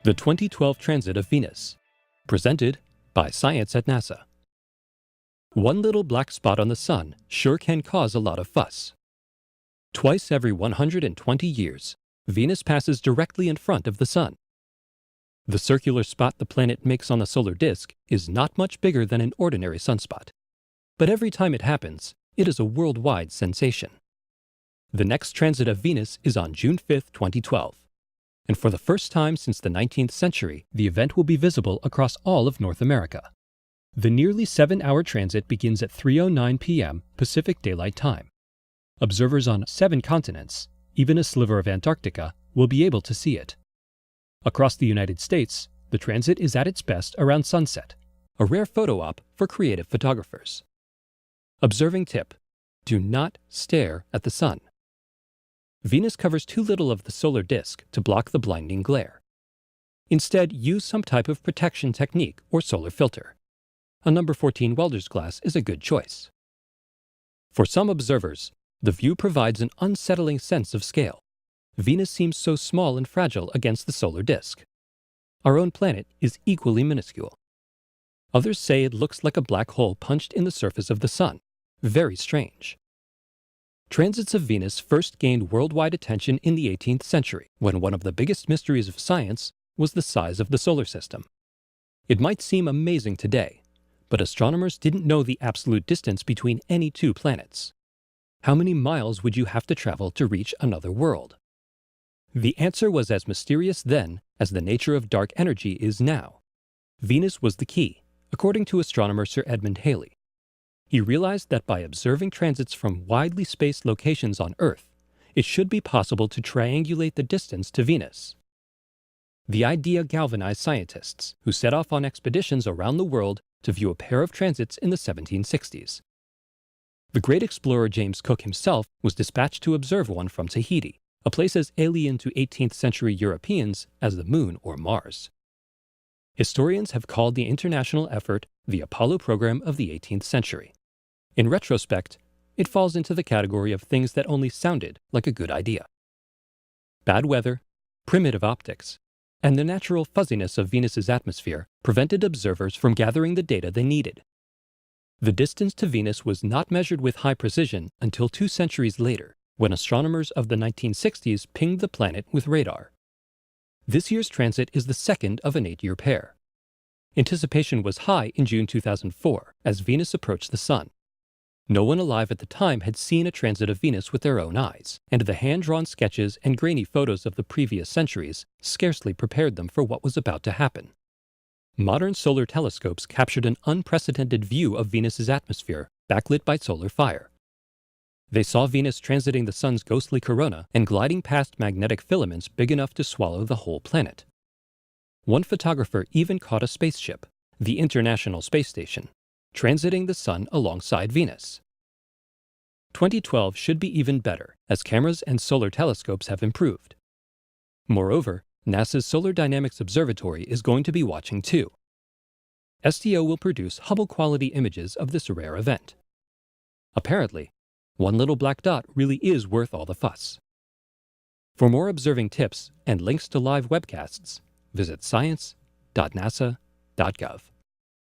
The 2012 Transit of Venus, presented by Science at NASA. One little black spot on the Sun sure can cause a lot of fuss. Twice every 120 years, Venus passes directly in front of the Sun. The circular spot the planet makes on the solar disk is not much bigger than an ordinary sunspot. But every time it happens, it is a worldwide sensation. The next transit of Venus is on June 5, 2012. And for the first time since the 19th century, the event will be visible across all of North America. The nearly 7-hour transit begins at 3:09 p.m. Pacific Daylight Time. Observers on 7 continents, even a sliver of Antarctica, will be able to see it. Across the United States, the transit is at its best around sunset, a rare photo op for creative photographers. Observing tip: do not stare at the Sun. Venus covers too little of the solar disk to block the blinding glare. Instead, use some type of protection technique or solar filter. A number 14 welder's glass is a good choice. For some observers, the view provides an unsettling sense of scale. Venus seems so small and fragile against the solar disk. Our own planet is equally minuscule. Others say it looks like a black hole punched in the surface of the Sun. Very strange. Transits of Venus first gained worldwide attention in the 18th century, when one of the biggest mysteries of science was the size of the solar system. It might seem amazing today, but astronomers didn't know the absolute distance between any two planets. How many miles would you have to travel to reach another world? The answer was as mysterious then as the nature of dark energy is now. Venus was the key, according to astronomer Sir Edmund Halley. He realized that by observing transits from widely spaced locations on Earth, it should be possible to triangulate the distance to Venus. The idea galvanized scientists, who set off on expeditions around the world to view a pair of transits in the 1760s. The great explorer James Cook himself was dispatched to observe one from Tahiti, a place as alien to 18th century Europeans as the Moon or Mars. Historians have called the international effort the Apollo program of the 18th century. In retrospect, it falls into the category of things that only sounded like a good idea. Bad weather, primitive optics, and the natural fuzziness of Venus's atmosphere prevented observers from gathering the data they needed. The distance to Venus was not measured with high precision until 2 centuries later, when astronomers of the 1960s pinged the planet with radar. This year's transit is the second of an 8-year pair. Anticipation was high in June 2004 as Venus approached the Sun. No one alive at the time had seen a transit of Venus with their own eyes, and the hand-drawn sketches and grainy photos of the previous centuries scarcely prepared them for what was about to happen. Modern solar telescopes captured an unprecedented view of Venus's atmosphere, backlit by solar fire. They saw Venus transiting the Sun's ghostly corona and gliding past magnetic filaments big enough to swallow the whole planet. One photographer even caught a spaceship, the International Space Station, transiting the Sun alongside Venus. 2012 should be even better, as cameras and solar telescopes have improved. Moreover, NASA's Solar Dynamics Observatory is going to be watching too. SDO will produce Hubble-quality images of this rare event. Apparently, one little black dot really is worth all the fuss. For more observing tips and links to live webcasts, visit science.nasa.gov.